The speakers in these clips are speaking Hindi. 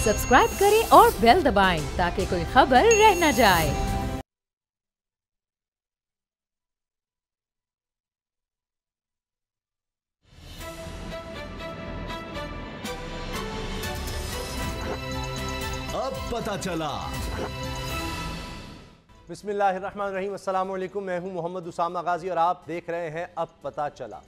सब्सक्राइब करें और बेल दबाएं ताकि कोई खबर रह न जाए। अब पता चला। बिस्मिल्लाहिर्रहमानिर्रहीम, अस्सलाम वालेकुम। मैं हूं मोहम्मद उसामा गाजी और आप देख रहे हैं अब पता चला।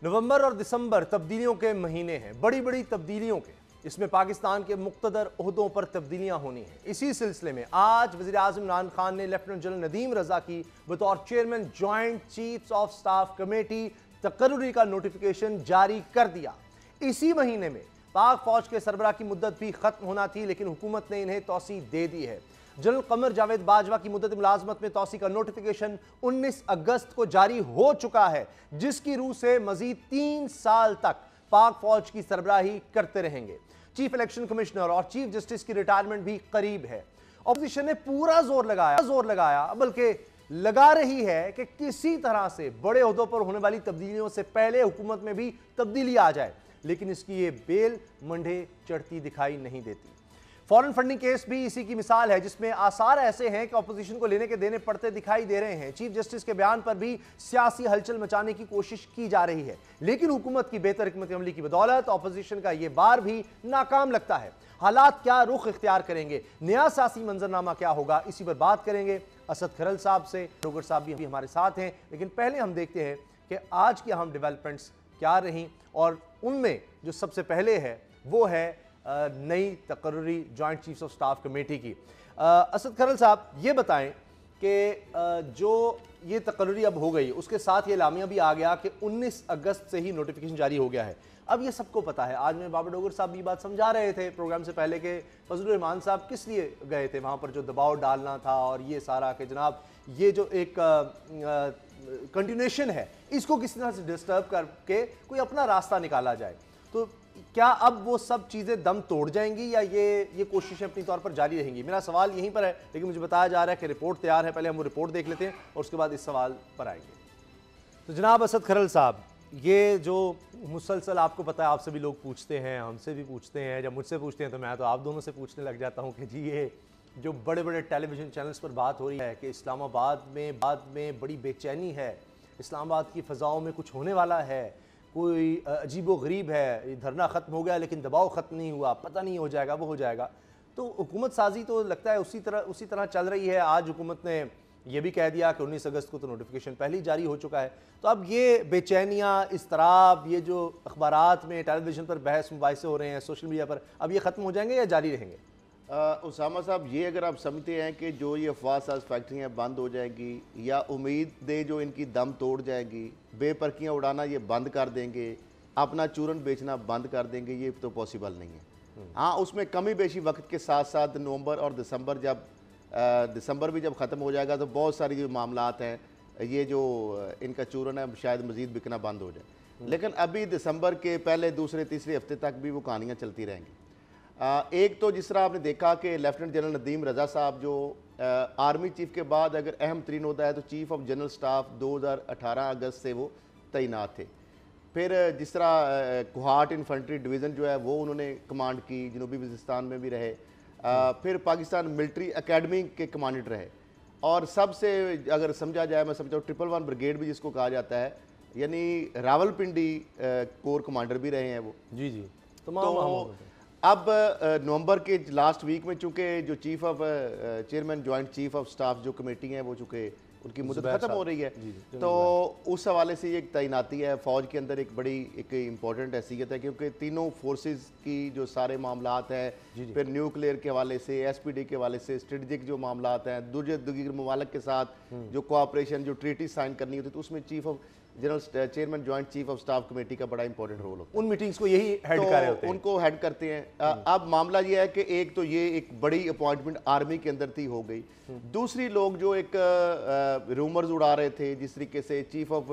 नवंबर और दिसंबर तब्दीलियों के महीने हैं, बड़ी बड़ी तब्दीलियों के। इसमें पाकिस्तान के मुख्तदर ओहदों पर तब्दीलियां होनी हैं। इसी सिलसिले में आज वज़ीर आज़म इमरान खान ने लेफ्टिनेंट जनरल नदीम रजा की बतौर chairman joint chiefs of staff committee तकर्रुरी का नोटिफिकेशन जारी कर दिया। इसी महीने में पाक फौज के सरबराह की मुद्दत भी खत्म होना थी, लेकिन हुकूमत ने इन्हें तौसी दे दी है। जनरल कमर जावेद बाजवा की मुद्दत मुलाजमत में तौसी का नोटिफिकेशन 19 अगस्त को जारी हो चुका है, जिसकी रूह से मजीद 3 साल तक पाक फौज की सरबराही करते रहेंगे। चीफ इलेक्शन कमिश्नर और चीफ जस्टिस की रिटायरमेंट भी करीब है। ऑपोजिशन ने पूरा जोर लगाया बल्कि लगा रही है कि किसी तरह से बड़े ओहदों पर होने वाली तब्दीलियों से पहले हुकूमत में भी तब्दीली आ जाए, लेकिन इसकी ये बेल मंडे चढ़ती दिखाई नहीं देती। फॉरेन फंडिंग केस भी इसी की मिसाल है, जिसमें आसार ऐसे हैं कि अपोजिशन को लेने के देने पड़ते दिखाई दे रहे हैं। चीफ जस्टिस के बयान पर भी सियासी हलचल मचाने की कोशिश की जा रही है, लेकिन हुकूमत की बेहतर हिकमत अमली की बदौलत अपोजिशन का यह बार भी नाकाम लगता है। हालात क्या रुख इख्तियार करेंगे, नया सियासी मंजरनामा क्या होगा, इसी पर बात करेंगे असद खरल साहब से। डोगर साहब भी हमारे साथ हैं, लेकिन पहले हम देखते हैं कि आज की अहम डेवलपमेंट्स क्या रहीं, और उनमें जो सबसे पहले है वो है नई तकर्रुरी joint chiefs of staff committee की। असद खरल साहब, ये बताएं कि जो ये तकर्रुरी अब हो गई, उसके साथ ये लामिया भी आ गया कि 19 अगस्त से ही नोटिफिकेशन जारी हो गया है। अब ये सबको पता है। आज मैं बाबा डोगर साहब भी बात समझा रहे थे प्रोग्राम से पहले कि फजलुर रहमान साहब किस लिए गए थे वहाँ पर, जो दबाव डालना था और ये सारा कि जनाब ये जो एक कंटिन्यूएशन है, इसको किसी तरह से डिस्टर्ब करके कोई अपना रास्ता निकाला जाए। तो क्या अब वो सब चीज़ें दम तोड़ जाएंगी या ये कोशिशें अपनी तौर पर जारी रहेंगी? मेरा सवाल यहीं पर है, लेकिन मुझे बताया जा रहा है कि रिपोर्ट तैयार है। पहले हम वो रिपोर्ट देख लेते हैं और उसके बाद इस सवाल पर आएंगे। तो जनाब असद खरल साहब, ये जो मुसलसल आपको पता है, आपसे भी लोग पूछते हैं, हमसे भी पूछते हैं, जब मुझसे पूछते हैं तो मैं तो आप दोनों से पूछने लग जाता हूँ कि जी ये जो बड़े बड़े टेलीविज़न चैनल्स पर बात हो रही है कि इस्लामाबाद में बड़ी बेचैनी है, इस्लामाबाद की फ़ज़ाओं में कुछ होने वाला है, कोई अजीबो गरीब है, धरना ख़त्म हो गया लेकिन दबाव ख़त्म नहीं हुआ, पता नहीं हो जाएगा वो हो जाएगा। तो हुकूमत साजी तो लगता है उसी तरह चल रही है। आज हुकूमत ने यह भी कह दिया कि 19 अगस्त को तो नोटिफिकेशन पहले ही जारी हो चुका है। तो अब ये बेचैनियाँ, इस्तराब, ये जो अखबारात में टेलीविज़न पर बहस मुबाहिसे हो रहे हैं, सोशल मीडिया पर, अब ये ख़त्म हो जाएंगे या जारी रहेंगे? उसामा साहब, ये अगर आप समझते हैं कि जो ये अफवाह साज फैक्ट्रियाँ बंद हो जाएंगी या उम्मीदें जो इनकी दम तोड़ जाएंगी, बेपरखियाँ उड़ाना ये बंद कर देंगे, अपना चूरन बेचना बंद कर देंगे, ये तो पॉसिबल नहीं है। हाँ, उसमें कमी बेशी वक्त के साथ साथ नवंबर और दिसंबर भी जब ख़त्म हो जाएगा तो बहुत सारी जो मामलात हैं, ये जो इनका चूरन है शायद मज़ीद बिकना बंद हो जाए। लेकिन अभी दिसंबर के पहले, दूसरे, तीसरे हफ्ते तक भी वो कहानियाँ चलती रहेंगी। एक तो जिस तरह आपने देखा कि लेफ्टिनेंट जनरल नदीम रजा साहब जो आर्मी चीफ के बाद अगर अहम तरीन होता है तो चीफ ऑफ जनरल स्टाफ 2018 अगस्त से वो तैनात थे। फिर जिस तरह कोहाट इन्फेंट्री डिवीज़न जो है वो उन्होंने कमांड की, जनूबी वज़ीरिस्तान में भी रहे। फिर पाकिस्तान मिलिट्री एकेडमी के कमांडेंट रहे, और सबसे अगर समझा जाए, मैं समझता हूँ 111 ब्रिगेड भी जिसको कहा जाता है, यानी रावलपिंडी कोर कमांडर भी रहे हैं वो। जी जी। तो अब नवंबर के लास्ट वीक में चूंकि जो chairman joint chief of staff जो कमेटी है वो चूंकि उनकी मुद्दत खत्म हो रही है, तो उस हवाले से ये एक तैनाती है फौज के अंदर, एक बड़ी एक इम्पॉर्टेंट हैसियत है, क्योंकि तीनों फोर्सेस की जो सारे मामलात हैं, फिर न्यूक्लियर के हवाले से, एसपीडी के हवाले से, स्ट्रेटजिक जो मामलात हैं, दीगर ममालिक के साथ जो कोऑपरेशन, जो ट्रीटी साइन करनी होती है, तो उसमें chairman joint chief of staff committee का बड़ा इंपॉर्टेंट रोल होता है। उन मीटिंग्स को यही हेड कर रहे होते हैं, उनको हेड करते हैं। अब मामला ये है कि एक तो ये एक बड़ी अपॉइंटमेंट आर्मी के अंदर थी, हो गई। दूसरी, लोग जो एक रूमर्स उड़ा रहे थे जिस तरीके से चीफ ऑफ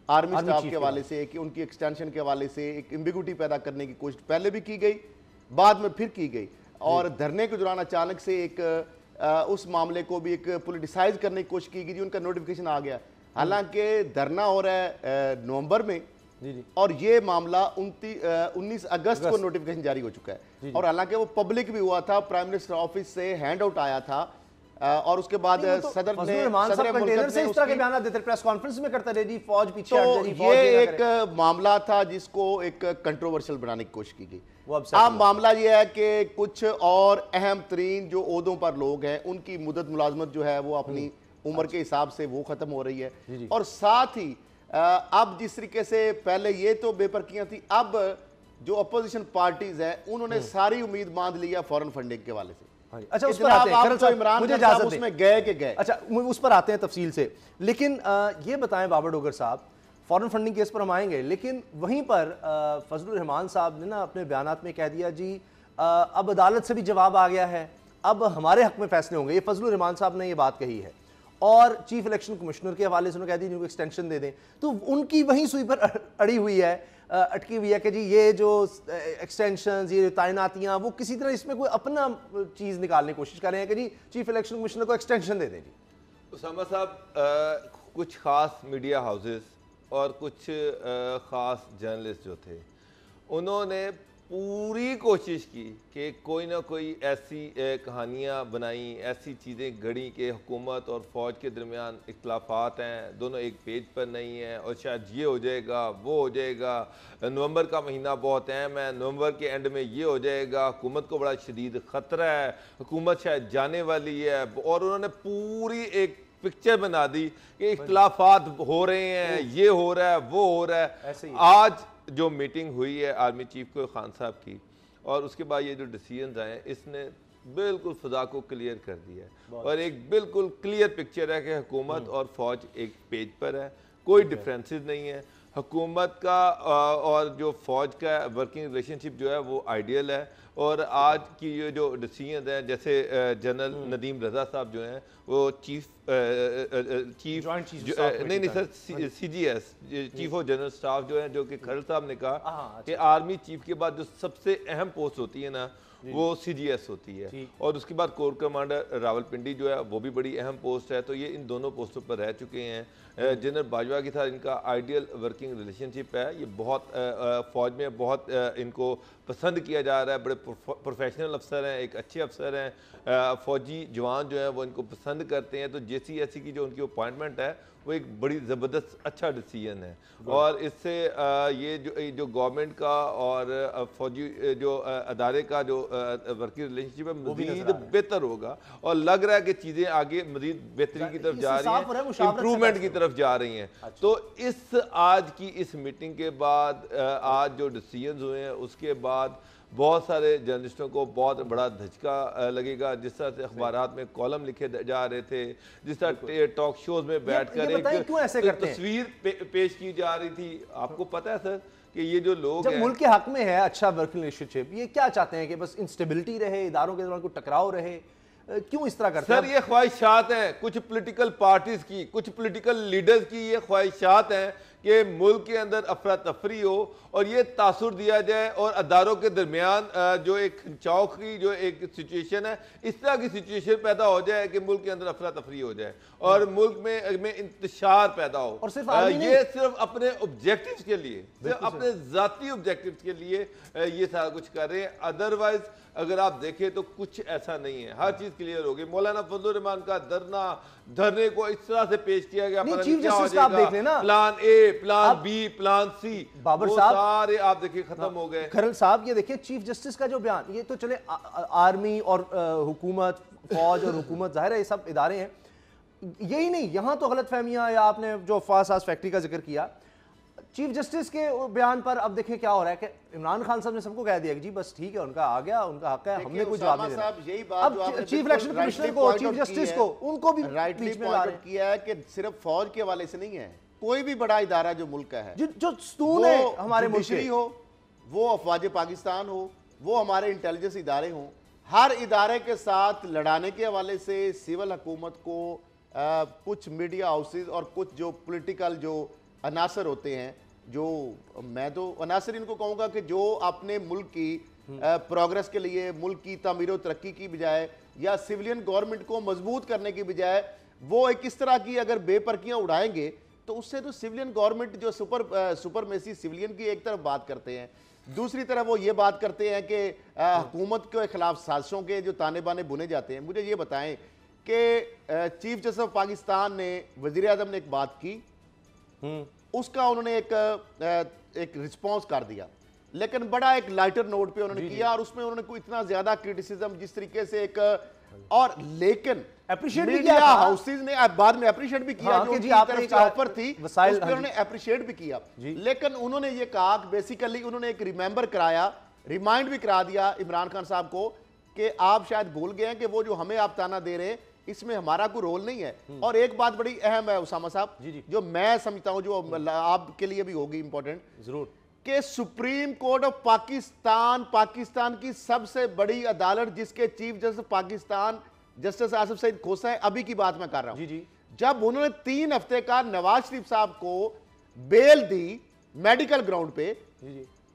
आर्मी स्टाफ के हवाले से कि उनकी एक्सटेंशन के हवाले से एक एम्बिगुइटी पैदा करने की कोशिश पहले भी की गई, बाद में फिर की गई, और धरने के दौरान अचानक से एक उस मामले को भी एक पोलिटिसाइज करने की कोशिश की गई, उनका नोटिफिकेशन आ गया। हालांकि धरना हो रहा है नवंबर में, जी जी। और ये मामला 19 अगस्त को नोटिफिकेशन जारी हो चुका है और हालांकि वो पब्लिक भी हुआ था, प्राइम मिनिस्टर ऑफिस से हैंड आउट आया था और उसके बाद सदर कंटेनर से इस तरह के बयान देते, प्रेस कॉन्फ्रेंस में करता रहे जी फौज पीछे हट तो जाए, ये एक मामला था जिसको एक कंट्रोवर्शियल बनाने की कोशिश की गई। अब मामला ये है कि कुछ और अहम तरीन जो ओहदों पर लोग हैं उनकी मुद्दत मुलाजमत जो है वो अपनी उम्र के हिसाब से वो खत्म हो रही है और साथ ही अब जिस तरीके से पहले ये तो बेपरकियां थी, अब जो अपोजिशन पार्टीज हैं उन्होंने सारी उम्मीद बांध लिया फॉरेन फंडिंग के वाले से। अच्छा, उस पर आते हैं इमरान मुझे खान उसमें गए कि गए। अच्छा, उस पर आते हैं तफसील से, लेकिन ये बताएं बाबर डोगर साहब, फॉरेन फंडिंग केस पर हम आएंगे, लेकिन वहीं पर फजलुर रहमान साहब ने ना अपने बयानात में कह दिया जी अब अदालत से भी जवाब आ गया है, अब हमारे हक में फैसले होंगे। ये फजलुर रहमान साहब ने ये बात कही है और चीफ इलेक्शन कमिश्नर के हवाले से उन्होंने कह दी इनको एक्सटेंशन दे दें, तो उनकी वहीं सुई पर अड़ी हुई है, अटकी हुई है कि जी ये जो एक्सटेंशन, ये तैनातियां, वो किसी तरह इसमें कोई अपना चीज़ निकालने की कोशिश कर रहे हैं कि जी चीफ इलेक्शन कमिश्नर को एक्सटेंशन दे दें। जी उसामा साहब, कुछ ख़ास मीडिया हाउसेस और कुछ ख़ास जर्नलिस्ट जो थे उन्होंने पूरी कोशिश की कि कोई ना कोई ऐसी कहानियाँ बनाई, ऐसी चीज़ें गढ़ी कि हुकूमत और फ़ौज के दरमियान इख्तलाफात हैं, दोनों एक पेज पर नहीं हैं और शायद ये हो जाएगा वो हो जाएगा, नवंबर का महीना बहुत अहम है, नवंबर के एंड में ये हो जाएगा, हुकूमत को बड़ा शदीद ख़तरा है, हुकूमत शायद जाने वाली है। और उन्होंने पूरी एक पिक्चर बना दी कि इख्तलाफात हो रहे हैं, ये हो रहा है वो हो रहा है। आज जो मीटिंग हुई है आर्मी चीफ को खान साहब की और उसके बाद ये जो डिसीजन आए इसने बिल्कुल फ़ज़ा को क्लियर कर दिया है और एक बिल्कुल क्लियर पिक्चर है कि हुकूमत और फ़ौज एक पेज पर है, कोई डिफरेंसेस नहीं है। हुकूमत का और जो फ़ौज का वर्किंग रिलेशनशिप जो है वो आइडियल है और आज की ये जो डिसीजन है, जैसे जनरल नदीम रज़ा साहब जो हैं वो चीफ नहीं sir CGS chief of general staff जो है, जो कि खरल साहब ने कहा कि आर्मी चीफ के बाद जो सबसे अहम पोस्ट होती है ना वो CGS होती है और उसके बाद कोर कमांडर रावलपिंडी जो है वो भी बड़ी अहम पोस्ट है। तो ये इन दोनों पोस्टों पर रह चुके हैं। जनरल बाजवा के साथ इनका आइडियल वर्किंग रिलेशनशिप है, ये बहुत फ़ौज में बहुत इनको पसंद किया जा रहा है, बड़े प्रोफेशनल अफसर हैं, एक अच्छे अफसर हैं, फ़ौजी जवान जो हैं वो इनको पसंद करते हैं। तो JCSC की जो उनकी अपॉइंटमेंट है वो एक बड़ी ज़बरदस्त अच्छा डिसीजन है और इससे ये जो गवर्नमेंट का और फौजी जो अदारे का जो वर्किंग रिलेशनशिप है मज़ीद बेहतर होगा और लग रहा है कि चीज़ें आगे मज़ीद बेहतरी की तरफ जा रही हैं, इम्प्रूवमेंट की तरफ जा रही हैं। तो इस आज की इस मीटिंग के बाद आज जो डिसीजन हुए हैं उसके बाद बहुत सारे जर्नलिस्टों को बहुत बड़ा धचका लगेगा। जिस तरह से अखबारात में कॉलम लिखे जा रहे थे, जिस तरह टॉक शोज में बैठकर एक तस्वीर पेश की जा रही थी, आपको पता है सर कि ये जो लोग जब मुल्क के हक में है अच्छा वर्किंग रिलेशनशिप, ये क्या चाहते हैं कि बस इंस्टेबिलिटी रहे, इदारों के दौरान कोई टकराव रहे, क्यों इस तरह करते हैं? सर ये ख्वाहिशात हैं कुछ पॉलिटिकल पार्टीज की, कुछ पॉलिटिकल लीडर्स की, ये ख्वाहिशात हैं कि मुल्क के अंदर अफरा तफरी हो और ये तासुर दिया जाए और अदारों के दरमियान जो एक खिंचाव की जो एक सिचुएशन है, इस तरह की सिचुएशन पैदा हो जाए कि मुल्क के अंदर अफरा तफरी हो जाए और मुल्क में इंतशार पैदा हो। और सिर्फ ये सिर्फ अपने ऑब्जेक्टिव्स के लिए, सिर्फ अपने जाती ऑब्जेक्टिव्स के लिए ये सारा कुछ कर रहे हैं। अदरवाइज अगर आप देखें तो कुछ ऐसा नहीं है, हर चीज क्लियर होगी। मौलाना फजलुर रहमान का धरने को इस तरह से पेश किया गया, चीफ जस्टिस का आप देख लेना, plan A, plan B, plan C, Babur साहब सारे आप देखिए खत्म हो गए। खरल साहब ये देखिए चीफ जस्टिस का जो बयान, ये तो चले आर्मी और हुकूमत, फौज और हुकूमत जाहिर है ये सब इदारे हैं, यही नहीं, यहां तो गलतफहमियां या आपने जो अफवाह फैक्ट्री का जिक्र किया, चीफ जस्टिस के बयान पर अब देखें क्या हो रहा है कि इमरान खान साहब ने सबको कह दिया कि जी बस ठीक है, उनका आ गया, उनका हक है, हमने कुछ जवाब नहीं देना। अब चीफ इलेक्शन कमिश्नर को, चीफ जस्टिस को, उनको भी राइटली पॉइंट किया है कि सिर्फ फौज के हवाले से नहीं है, कोई भी बड़ा इदारा जो मुल्क का है, जो स्तून है हमारे मुल्क के, हो वो अफवाज पाकिस्तान हो, वो हमारे इंटेलिजेंस इदारे हों, हर इदारे के साथ लड़ाने के हवाले से सिविल हुकूमत को कुछ मीडिया हाउसेज और कुछ जो पॉलिटिकल जो अनासर होते हैं, जो मैं तो अनासर इनको कहूँगा कि जो अपने मुल्क की प्रोग्रेस के लिए, मुल्क की तामीर और तरक्की की बजाय या सिविलियन गवर्नमेंट को मजबूत करने की बजाय वो एक इस तरह की अगर बेपरकियाँ उड़ाएंगे तो उससे तो सिविलियन गवर्नमेंट जो सुपरमेसी सिविलियन की एक तरफ बात करते हैं, दूसरी तरफ वो ये बात करते हैं कि हुकूमत के खिलाफ साजिशों के जो ताने बाने बुने जाते हैं। मुझे ये बताएं कि चीफ जस्टिस ऑफ पाकिस्तान ने, वजीर आजम ने एक बात की, उसका उन्होंने एक रिस्पॉन्स कर दिया, लेकिन बड़ा एक लाइटर नोट पे उन्होंने किया और उसमें उन्होंने कोई इतना ज्यादा क्रिटिसिज्म जिस तरीके से एक और लेकिन अप्रिशिएट भी मीडिया किया हाउसेज ने बाद में अप्रिशिएट भी किया, हाँ, जो जी, आपने एक ऑफर थी उस वसाइल, पे उन्होंने अप्रिशिएट भी किया, लेकिन उन्होंने ये कहा कि बेसिकली उन्होंने एक रिमेंबर कराया, रिमाइंड भी करा दिया इमरान खान साहब को कि आप शायद भूल गए हैं कि वो जो हमें आप ताना दे रहे हैं इसमें हमारा कोई रोल नहीं है। और एक बात बड़ी अहम है उसामा साहब, जो मैं समझता हूं, जो आपके लिए भी होगी इंपॉर्टेंट जरूर, कि सुप्रीम कोर्ट ऑफ पाकिस्तान की सबसे बड़ी अदालत, जिसके chief justice Pakistan justice Asif Saeed Khosa है, अभी की बात मैं कर रहा हूं, जब उन्होंने 3 हफ्ते का नवाज शरीफ साहब को बेल दी मेडिकल ग्राउंड पे,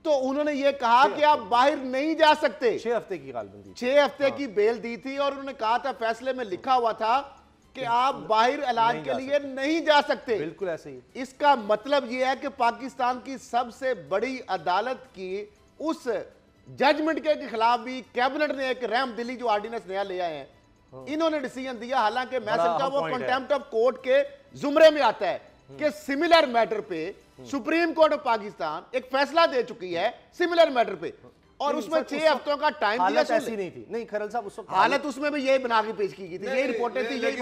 तो उन्होंने ये कहा कि आप बाहर नहीं जा सकते। 6 हफ्ते की कालबंदी, 6 हफ्ते की बेल दी थी और उन्होंने कहा था, फैसले में लिखा हुआ था कि आप बाहर इलाज के लिए नहीं जा सकते। बिल्कुल ऐसे ही। इसका मतलब यह है कि पाकिस्तान की सबसे बड़ी अदालत की उस जजमेंट के खिलाफ भी कैबिनेट ने एक रहम दिली जो ऑर्डिनेंस नया ले आए हैं, इन्होंने डिसीजन दिया। हालांकि मैं समझता हूं वो कंटेम्प्ट ऑफ कोर्ट के जुमरे में आता है कि सिमिलर मैटर पे सुप्रीम कोर्ट ऑफ पाकिस्तान एक फैसला दे चुकी है सिमिलर मैटर पे, और उसमें 6 हफ्तों का टाइम दिया। हालत ऐसी नहीं थी। नहीं खरल साहब, उस वक्त हालत उसमें भी यही बना के पेश की गई थी, यही रिपोर्टें थी, यही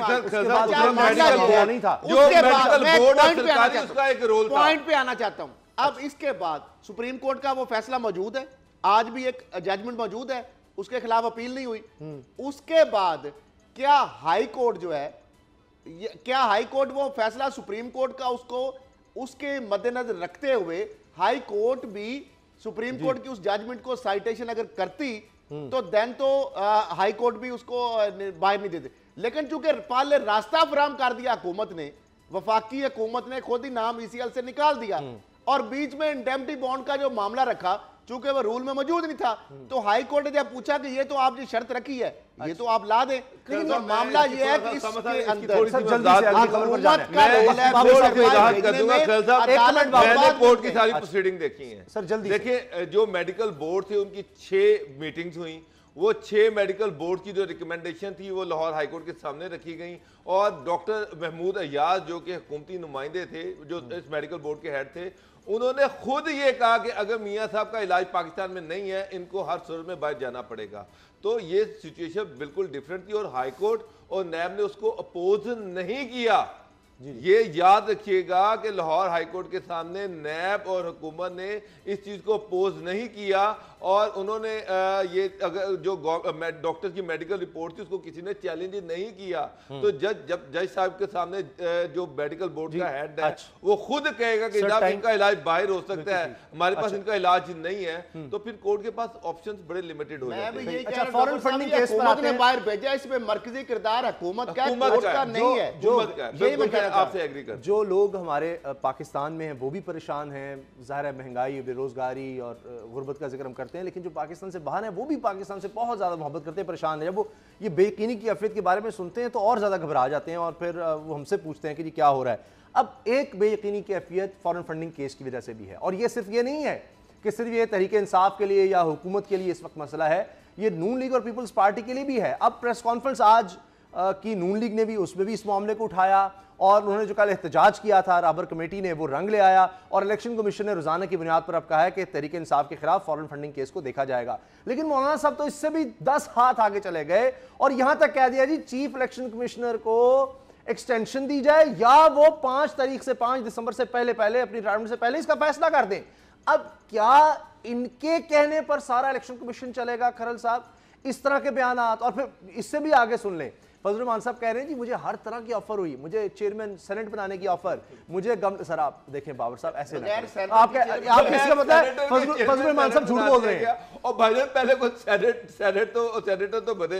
पॉइंट पे आना चाहता हूं। अब इसके बाद सुप्रीम कोर्ट का वो फैसला मौजूद है, आज भी एक जजमेंट मौजूद है, उसके खिलाफ अपील नहीं हुई। उसके बाद क्या हाई कोर्ट जो है, क्या हाई कोर्ट वो फैसला सुप्रीम कोर्ट का उसके मद्देनजर रखते हुए हाई कोर्ट भी सुप्रीम कोर्ट की उस जजमेंट को साइटेशन अगर करती तो देन तो हाई कोर्ट भी उसको बाहर नहीं देते, लेकिन चूंकि पहले रास्ता फराहम कर दिया हुकूमत ने, वफाकी हुकूमत ने खुद ही नाम ईसीएल से निकाल दिया और बीच में इंडेमनिटी बॉन्ड का जो मामला रखा, चूंकि वो रूल में मौजूद नहीं था, तो हाई कोर्ट ने जब पूछा कि ये तो आपने शर्त रखी है, ये तो आप ला दें, लेकिन तो मामला ये है कि इसके अंदर कोर्ट की सारी प्रोसीडिंग देखी है सर, जल्दी देखिए। जो मेडिकल बोर्ड थे उनकी 6 मीटिंग्स हुई, वो 6 मेडिकल बोर्ड की जो रिकमेंडेशन थी वो लाहौर हाई कोर्ट के सामने रखी गई, और डॉक्टर महमूद अयाज जो कि हुकूमती नुमाइंदे थे, जो इस मेडिकल बोर्ड के हेड थे, उन्होंने खुद ये कहा कि अगर मियां साहब का इलाज पाकिस्तान में नहीं है, इनको हर सूरत में बाहर जाना पड़ेगा। तो ये सिचुएशन बिल्कुल डिफरेंट थी और हाई कोर्ट और नैब ने उसको अपोज नहीं किया। ये याद रखिएगा कि लाहौर हाई कोर्ट के सामने नैब और हुकूमत ने इस चीज को अपोज नहीं किया, और उन्होंने ये अगर जो डॉक्टर की मेडिकल रिपोर्ट थी उसको किसी ने चैलेंज नहीं किया, तो जज साहब के सामने जो मेडिकल बोर्ड का हेड है वो खुद कहेगा कि जनाब इनका इलाज बाहर हो सकता है, हमारे पास इनका इलाज नहीं है, तो फिर कोर्ट के पास ऑप्शंस बड़े लिमिटेड हो जाते हैं। फॉरेन फंडिंग केस हुकूमत ने बाहर भेजा, इसमें मरकजी किरदार हुकूमत का नहीं है। आपसे एग्री कर, जो लोग हमारे पाकिस्तान में हैं वो भी परेशान हैं, ज़ाहिर है महंगाई, बेरोजगारी और गुर्बत का जिक्र हम करते हैं, लेकिन जो पाकिस्तान से बाहर हैं वो भी पाकिस्तान से बहुत ज़्यादा मोहब्बत करते हैं, परेशान हैं। जब वो ये बेयकीनी की अफरीत के बारे में सुनते हैं तो और ज़्यादा घबरा जाते हैं और फिर वो हमसे पूछते हैं कि जी क्या हो रहा है। अब एक बेयकीनी की अफियत फॉरेन फंडिंग केस की वजह से भी है, और ये सिर्फ ये नहीं है कि सिर्फ ये तहरीक इंसाफ के लिए या हुकूमत के लिए इस वक्त मसला है, ये नून लीग और पीपल्स पार्टी के लिए भी है। अब प्रेस कॉन्फ्रेंस आज की नून लीग ने भी, उसमें भी इस मामले को उठाया, और उन्होंने जो कल एहतजाज किया था राबर कमेटी ने वो रंग ले आया, और इलेक्शन कमीशन ने रोजाना की बुनियाद पर अब कहा है कि तहरीक इंसाफ के खिलाफ फॉरेन फंडिंग केस को देखा जाएगा। लेकिन मौलाना साहब तो इससे भी 10 हाथ आगे चले गए और यहां तक कह दिया जी चीफ इलेक्शन कमिश्नर को एक्सटेंशन दी जाए या वो 5 तारीख से 5 दिसंबर से पहले अपनी रिटायरमेंट से पहले इसका फैसला कर दें। अब क्या इनके कहने पर सारा इलेक्शन कमीशन चलेगा खरल साहब? इस तरह के बयानात, और फिर इससे भी आगे सुन लें, फजल रहमान साहब कह रहे हैं जी मुझे हर तरह की ऑफर हुई, मुझे चेयरमैन सेनेट बनाने की ऑफर, मुझे सर आप देखें बाबर साहब ऐसे आप किसका पता है फजल रहमान साहब झूठ बोल रहे हैं। और भाईजान पहले कुछ सेनेटर तो बने,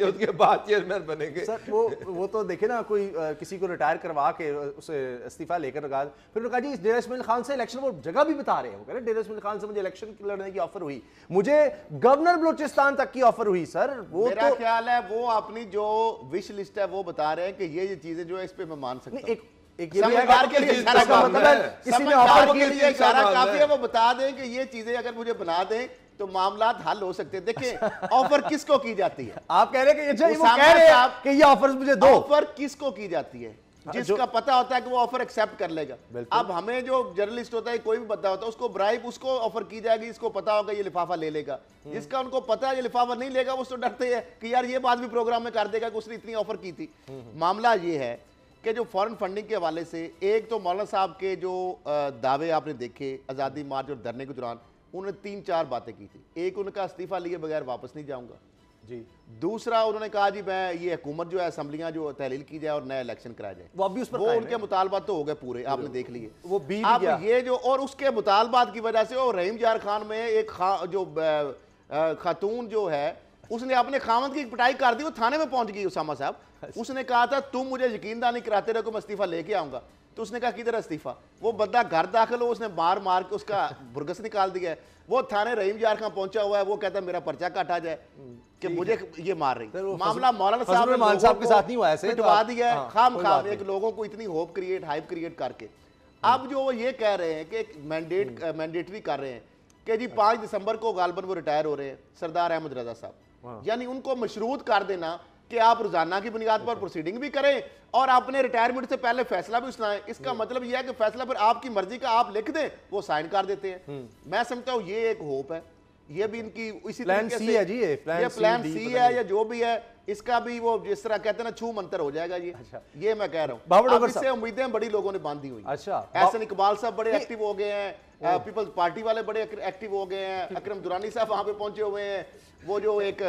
उसके बाद चेयरमैन बनेंगे। सर वो तो देखे ना, कोई किसी को रिटायर करवा के उसे इस्तीफा लेकर लगा, फिर कहा जी डेरा इस्माइल खान से इलेक्शन, वो जगह भी बता रहे हैं, वो कह रहे डेरा इस्माइल खान से मुझे इलेक्शन लड़ने की ऑफर हुई, मुझे गवर्नर बलूचिस्तान तक की ऑफर हुई। सर वो मेरा ख्याल है वो अपनी जो विश लिस्ट है वो बता रहे हैं कि ये चीजें जो है इस पे मैं मान सकता हूं। एक ये भी समझदार के लिए इशारा इसका काफी मतलब है है। किसी ने समझदार ऑफर के लिए इशारा मामला काफी है। है, वो बता दें कि ये चीजें अगर मुझे बना दें तो मामला हल हो सकते हैं। देखें ऑफर किसको की जाती है, आप कह रहे हैं कि अच्छा वो उसामा कह रहे हैं साहब, कि ये ऑफर्स मुझे दो। ऑफर किसको की जाती है, जिसका पता होता है कि वो ऑफर एक्सेप्ट कर लेगा। अब हमें जो जर्नलिस्ट होता है कोई भी बता होता है उसको ब्राइब उसको ऑफर की जाएगी, इसको पता होगा ये लिफाफा ले लेगा। जिसका उनको पता है ये लिफाफा नहीं लेगा वो उसको डरते हैं कि यार ये बात भी प्रोग्राम में कर देगा कि उसने इतनी ऑफर की थी। मामला ये है कि जो फॉरेन फंडिंग के हवाले से एक तो मौलाना साहब के जो दावे आपने देखे आज़ादी मार्च और धरने के दौरान, उन्होंने 3-4 बातें की थी। एक उनका इस्तीफा लिए बगैर वापस नहीं जाऊंगा जी। दूसरा उन्होंने कहा जी मैं ये हुकूमत जो है असम्बलियां जो तहलील की जाए और नया इलेक्शन कराया जाए। वो अभी उस पर वो कायम उनके है। मुतालबात तो हो गए पूरे, आपने देख लिए। वो बी भी अब गया। ये जो और उसके मुतालबात की वजह से और रहीम जार खान में एक खातून जो है उसने अपने खामद की पिटाई कर दी, वो थाने में पहुंच गई उसामा साहब। उसने कहा था तुम मुझे यकीनदानी कराते रहो कि मैं इस्तीफा लेके आऊंगा, तो उसने कहा किधर इस्तीफा। वो बंदा घर दाखिल हो, उसने मार मार के उसका बुरगस निकाल दिया है। वो थाने रहीम जार खान पहुंचा हुआ है, वो कहता है मेरा पर्चा काटा जाए कि मुझे ये मार रही। मामला मौलाना साहब ने मान साहब के साथ नहीं हुआ ऐसे, पिटवा दिया है खाम कोई खाम बात एक लोगों को इतनी होप क्रिएट हाइप क्रिएट करके। अब जो वो ये कह रहे हैं कि मैंडेटरी कर रहे हैं कि जी 5 दिसंबर को गालबन वो रिटायर हो रहे हैं सरदार अहमद रजा साहब, यानी उनको मशरूत कर देना कि आप रोजाना की बुनियाद पर प्रोसीडिंग भी करें और अपने रिटायरमेंट से पहले फैसला भी सुनाएं। इसका मतलब यह है कि फैसला फिर आपकी मर्जी का आप लिख दें, वो साइन कर देते हैं। मैं समझता हूं ये एक होप है, ये भी इनकी इसी प्लान तरीके सी से है जी, ये प्लान सी है या जो भी है, इसका भी वो जिस तरह कहते हैं ना छू मंतर हो जाएगा ये। अच्छा। ये मैं कह रहा बाबर हूँ, डोगर इससे उम्मीदें बड़ी लोगों ने बांधी हुई। अच्छा। एहसन इकबाल साहब बड़े एक्टिव हो गए हैं, पीपल्स पार्टी वाले बड़े एक्टिव हो गए हैं, अकरम दुरानी साहब वहां पे पहुंचे हुए हैं, वो जो एक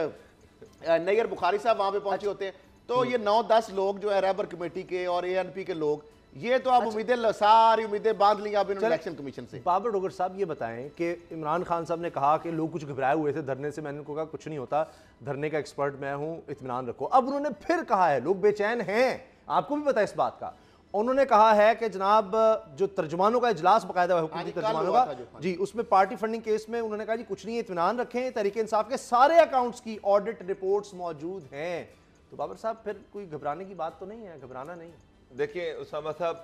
नैयर बुखारी साहब वहां पे पहुंचे होते हैं। तो ये 9-10 लोग जो है रहबर कमेटी के और एएनपी के लोग, ये तो आप उम्मीदें सारी उम्मीदें बांध ली आप इलेक्शन कमीशन से। बाबर डोगर साहब ये बताएं कि इमरान खान साहब ने कहा कि लोग कुछ घबराए हुए थे धरने से, मैंने उनको कहा कुछ नहीं होता, धरने का एक्सपर्ट मैं हूं, इत्मीनान रखो। अब उन्होंने फिर कहा है लोग बेचैन हैं, आपको भी पता है इस बात का। उन्होंने कहा है कि जनाब जो तर्जुमानों का इजलास बकायदा हुकूमती तर्जुमानों का जी, उसमें पार्टी फंडिंग केस में उन्होंने कहा जी कुछ नहीं है, इत्मीनान रखें, तहरीक इंसाफ के सारे अकाउंट्स की ऑडिट रिपोर्ट्स मौजूद हैं। तो बाबर साहब फिर कोई घबराने की बात तो नहीं है, घबराना नहीं। देखिए उसामा साहब,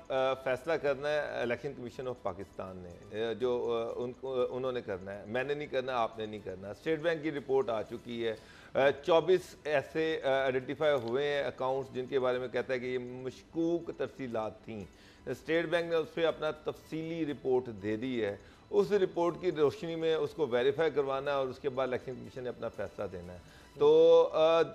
फैसला करना है इलेक्शन कमीशन ऑफ पाकिस्तान ने, जो उन्होंने करना है, मैंने नहीं करना, आपने नहीं करना। स्टेट बैंक की रिपोर्ट आ चुकी है, 24 ऐसे आइडेंटिफाई हुए हैं अकाउंट्स जिनके बारे में कहता है कि ये मशकूक तरसीलात थी। स्टेट बैंक ने उस पर अपना तफसीली रिपोर्ट दे दी है, उस रिपोर्ट की रोशनी में उसको वेरीफाई करवाना है और उसके बाद इलेक्शन कमीशन ने अपना फैसला देना है। तो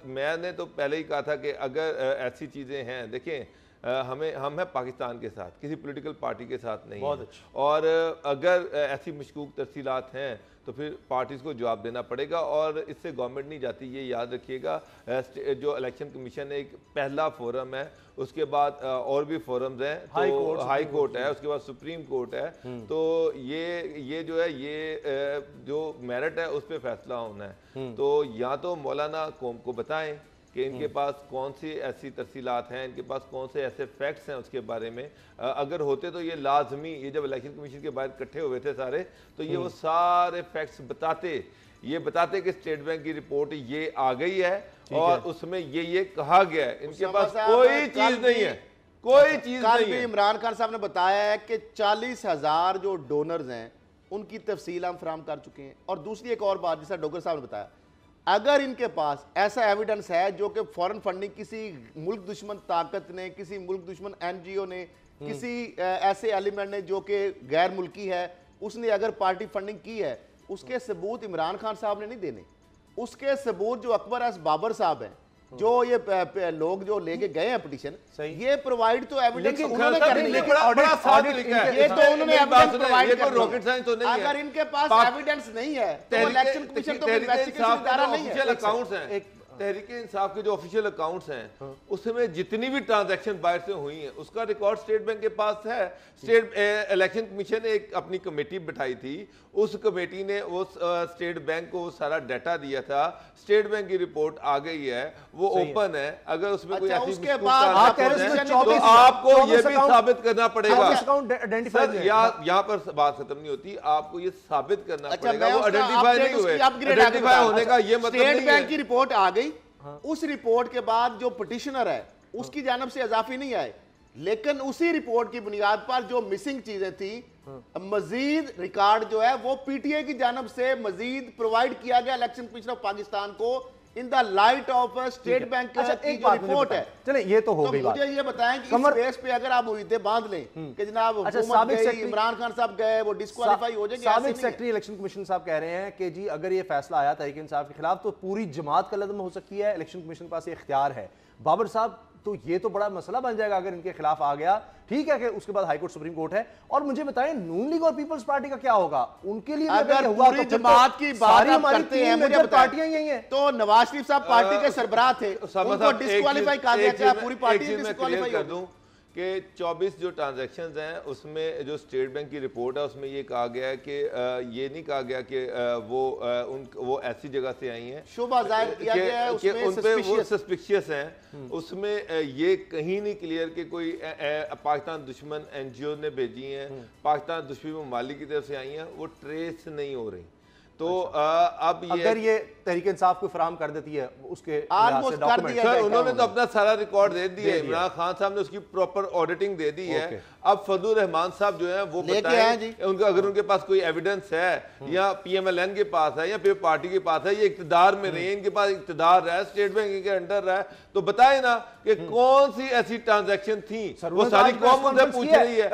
मैंने तो पहले ही कहा था कि अगर ऐसी चीज़ें हैं, देखें हम हैं पाकिस्तान के साथ, किसी पॉलिटिकल पार्टी के साथ नहीं है। और अगर ऐसी मशकूक तरसीलात हैं तो फिर पार्टीज़ को जवाब देना पड़ेगा और इससे गवर्नमेंट नहीं जाती, ये याद रखिएगा। जो इलेक्शन कमीशन एक पहला फोरम है, उसके बाद और भी फोरम्स हैं, तो हाई कोर्ट है, उसके बाद सुप्रीम कोर्ट है। तो ये जो है ये जो मेरिट है उस पर फैसला होना है। तो या तो मौलाना कौम को बताएं कि इनके पास कौन सी ऐसी तरसीलात हैं, इनके पास कौन से ऐसे फैक्ट्स हैं, उसके बारे में अगर होते तो ये लाजमी, ये जब इलेक्शन कमीशन के बाहर इकट्ठे हुए थे सारे, तो ये वो सारे फैक्ट्स बताते कि स्टेट बैंक की रिपोर्ट ये आ गई है और उसमें ये कहा गया है। इनके पास कोई चीज नहीं है, कोई चीज नहीं है। इमरान खान साहब ने बताया है कि 40,000 जो डोनर्स हैं उनकी तफसील हम फराहम कर चुके हैं। और दूसरी एक और बात, जैसा डोगर साहब ने बताया, अगर इनके पास ऐसा एविडेंस है जो कि फॉरेन फंडिंग किसी मुल्क दुश्मन ताकत ने, किसी मुल्क दुश्मन एनजीओ ने, किसी ऐसे एलिमेंट ने जो कि गैर मुल्की है, उसने अगर पार्टी फंडिंग की है, उसके सबूत इमरान खान साहब ने नहीं देने। उसके सबूत जो अकबर एस बाबर साहब हैं, जो ये लोग जो लेके गए हैं पिटीशन, ये प्रोवाइड तो एविडेंस उन्होंने करनी है। ये तो उन्होंने एविडेंस प्रोवाइड करनी है। अगर इनके पास एविडेंस नहीं है तो इलेक्शन कमीशन तो इन्वेस्टिगेशन इदारा नहीं है। अकाउंट्स हैं, तहरीक इंसाफ के जो ऑफिशियल अकाउंट्स हैं उसमें जितनी भी ट्रांजैक्शन बाहर से हुई हैं उसका रिकॉर्ड स्टेट बैंक के पास है। स्टेट इलेक्शन कमीशन ने एक अपनी कमेटी बिठाई थी, उस कमेटी ने वो स्टेट बैंक को सारा डाटा दिया था। स्टेट बैंक की रिपोर्ट आ गई है, वो ओपन है। अगर उसमें कोई ऐसी उसके बाद तो आपको ये भी साबित करना पड़ेगा। यहाँ पर बात खत्म नहीं होती, आपको ये साबित करना पड़ेगा वो आइडेंटिफाई नहीं हुए। आइडेंटिफाई होने का ये मतलब नहीं है। स्टेट बैंक की रिपोर्ट आ गई, उस रिपोर्ट के बाद जो पिटिशनर है उसकी जानब से इजाफी नहीं आए, लेकिन उसी रिपोर्ट की बुनियाद पर जो मिसिंग चीजें थी, मजीद रिकॉर्ड जो है वो पीटीआई की जानब से मजीद प्रोवाइड किया गया इलेक्शन कमीशन ऑफ पाकिस्तान को in the light of state bank की जो रिपोर्ट है। चले ये तो हो गई बात। मुझे ये बताएं कि इस बेस पे अगर आप उम्मीदें बांध लें कि जनाब हुकूमत गई, इमरान खान साहब गए, वो डिस्क्वालीफाई हो जाएंगे। साबिक सेक्रेटरी इलेक्शन कमीशन साहब कह रहे हैं कि जी अगर ये फैसला आया तहरीक इंसाफ के खिलाफ तो पूरी जमात का लदम हो सकती है, इलेक्शन कमीशन के पास ये इख्तियार है। बाबर साहब तो ये तो बड़ा मसला बन जाएगा अगर इनके खिलाफ आ गया। ठीक है कि उसके बाद हाईकोर्ट सुप्रीम कोर्ट है। और मुझे बताएं नून लीग और पीपल्स पार्टी का क्या होगा? उनके लिए अगर पूरी जमात की बात आप करते हैं, मुझे पार्टियां यही हैं, तो नवाज शरीफ साहब पार्टी के सरबराह थे, उनको डिस्क्वालीफाई कर दिया गया, पूरी पार्टी डिस्क्वालीफाई कर दूं कि 24 जो ट्रांजैक्शंस हैं उसमें जो स्टेट बैंक की रिपोर्ट है उसमें ये कहा गया है कि ये नहीं कहा गया कि वो ऐसी जगह से आई हैं, शुबा जाहिर किया गया है कि उन पे वो सस्पिशियस हैं। उसमें ये कहीं नहीं क्लियर कि कोई पाकिस्तान दुश्मन NGO ने भेजी हैं, पाकिस्तान दुश्मन ममालिक की तरफ से आई हैं, वो ट्रेस नहीं हो रही। तो अब ये अगर ये तहरीक इंसाफ को फराहम कर देती है उसके सर, उन्होंने तो अपना सारा रिकॉर्ड दे दिया है, इमरान खान साहब ने उसकी प्रॉपर ऑडिटिंग दे दी है। अब फजलुर रहमान साहब जो है वो बताएं उनका, अगर उनके पास कोई एविडेंस है या PMLN के पास है या फिर पार्टी के पास है, ये इक्तदार में रहे, इनके पास इक्तदार है, स्टेट बैंक के अंडर है, तो बताए ना कि कौन सी ऐसी ट्रांजैक्शन थी। वो सारी कौम उनसे पूछ रही है,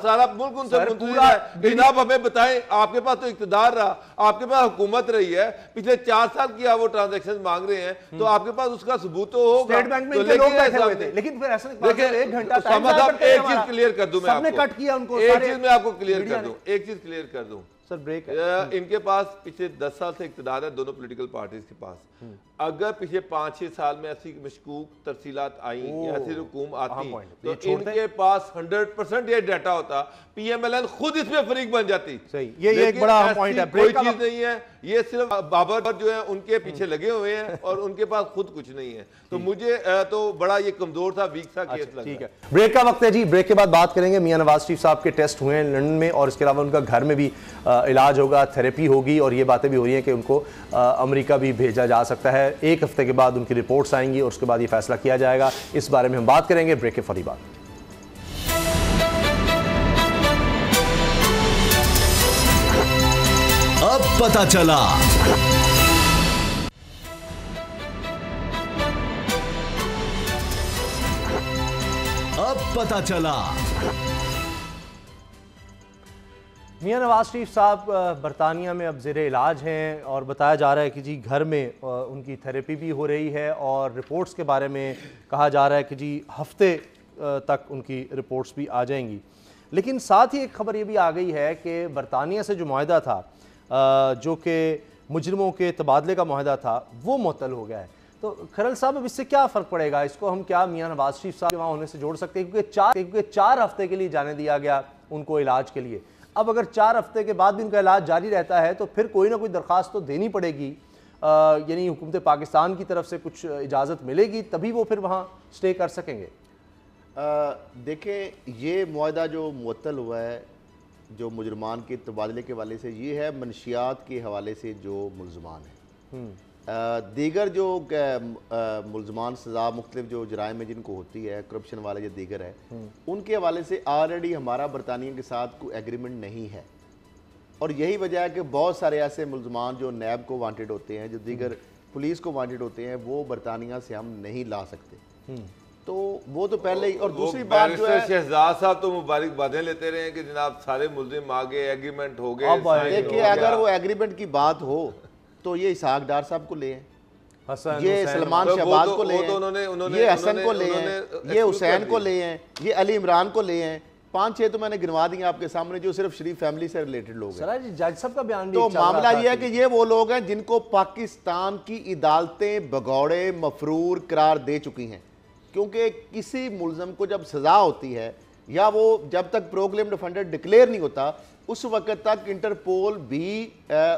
सारा मुल्क उनसे पूछ रहा है, जनाब हमें बताएं, आपके पास तो इक्तदार रहा, आपके पास हुकूमत रही है, पिछले 4 साल की आप वो ट्रांजैक्शन मांग रहे हैं, तो आपके पास उसका सबूत तो होगा। स्टेट बैंक में इनके लोग बैठे हुए थे, लेकिन फिर ऐसा देखिए 1 घंटा एक चीज क्लियर कर दूं मैं आपको, कट किया उनको, एक चीज मैं आपको क्लियर कर दूं, एक चीज क्लियर कर दूं सर, ब्रेक इनके पास पिछले 10 साल से इक्तदार है दोनों पॉलिटिकल पार्टीज के पास। अगर पिछले 5-6 साल में ऐसी मशकूक तरसीलात आई या ऐसी हुकूम आती तो इनके पास 100% ये डाटा होता, PMLN खुद इसमें फरीक बन जाती। सही, ये एक बड़ा पॉइंट है। कोई चीज नहीं है, ये सिर्फ बाबर जो है उनके पीछे लगे हुए हैं और उनके पास खुद कुछ नहीं है। तो मुझे तो बड़ा ये कमजोर था, वीक सा केस लगा। ठीक है, ब्रेक का वक्त है जी। ब्रेक के बाद बात करेंगे। मियां नवाज शरीफ साहब के टेस्ट हुए हैं लंदन में और इसके अलावा उनका घर में भी इलाज होगा, थेरेपी होगी और ये बातें भी हो रही हैं कि उनको अमेरिका भी भेजा जा सकता है। 1 हफ्ते के बाद उनकी रिपोर्ट्स आएंगी और उसके बाद ये फैसला किया जाएगा। इस बारे में हम बात करेंगे ब्रेक के फौरी बाद। अब पता चला। अब पता चला। मियां नवाज शरीफ साहब बरतानिया में अब ज़ेरे इलाज हैं और बताया जा रहा है कि जी घर में उनकी थेरेपी भी हो रही है और रिपोर्ट्स के बारे में कहा जा रहा है कि जी हफ्ते तक उनकी रिपोर्ट्स भी आ जाएंगी। लेकिन साथ ही एक खबर ये भी आ गई है कि बरतानिया से जो मुआहदा था, जो कि मुजरिमों के तबादले का मुआहदा था, वो मुअत्तल हो गया है। तो खरल साहब अब इससे क्या फ़र्क पड़ेगा? इसको हम क्या मियां नवाज शरीफ साहब के वहाँ होने से जोड़ सकते हैं? क्योंकि 4 हफ्ते के लिए जाने दिया गया उनको इलाज के लिए। अब अगर 4 हफ्ते के बाद भी उनका इलाज जारी रहता है तो फिर कोई ना कोई दरख्वास्त तो देनी पड़ेगी, यानी हुकूमत पाकिस्तान की तरफ से कुछ इजाज़त मिलेगी तभी वो फिर वहाँ स्टे कर सकेंगे। देखें, ये मुआहदा जो मुअत्तल हुआ है जो मुजरमान के तबादले के हवाले से, ये है मनशियात के हवाले से जो मुलजमान है। दीगर जो मुलजमान सज़ा मुख्तलिफ जो जराइम में जिनको होती है, करप्शन वाले जो दीगर है, उनके हवाले से ऑलरेडी हमारा बरतानिया के साथ कोई एग्रीमेंट नहीं है। और यही वजह है कि बहुत सारे ऐसे मुलजमान जो नैब को वांटेड होते हैं, जो दीगर पुलिस को वांटेड होते हैं, वो बरतानिया से हम नहीं ला सकते। तो वो तो पहले ही। और दूसरी बात जो है, शहजाद साहब तो मुबारकबादें लेते रहे कि जनाब सारे मुलजिम आ गए, एग्रीमेंट हो गए। देखिए, अगर वो एग्रीमेंट की बात हो तो ये इसहाक डार साहब को ले, ये सलमान शहबाज को ले, ये हसन को ले, ये हुसैन को ले, ये अली इमरान को ले हैं। 5-6 तो मैंने गिनवा दिए आपके सामने जो सिर्फ शरीफ फैमिली से रिलेटेड लोग हैं। जज साहब का बयान भी तो मामला ये है कि ये वो लोग हैं जिनको पाकिस्तान की अदालतें भगौड़े मफरूर करार दे चुकी हैं। क्योंकि किसी मुलजम को जब सजा होती है या वो जब तक प्रोक्लेम्ड ऑफेंडर डिक्लेयर नहीं होता, उस वक्त तक इंटरपोल भी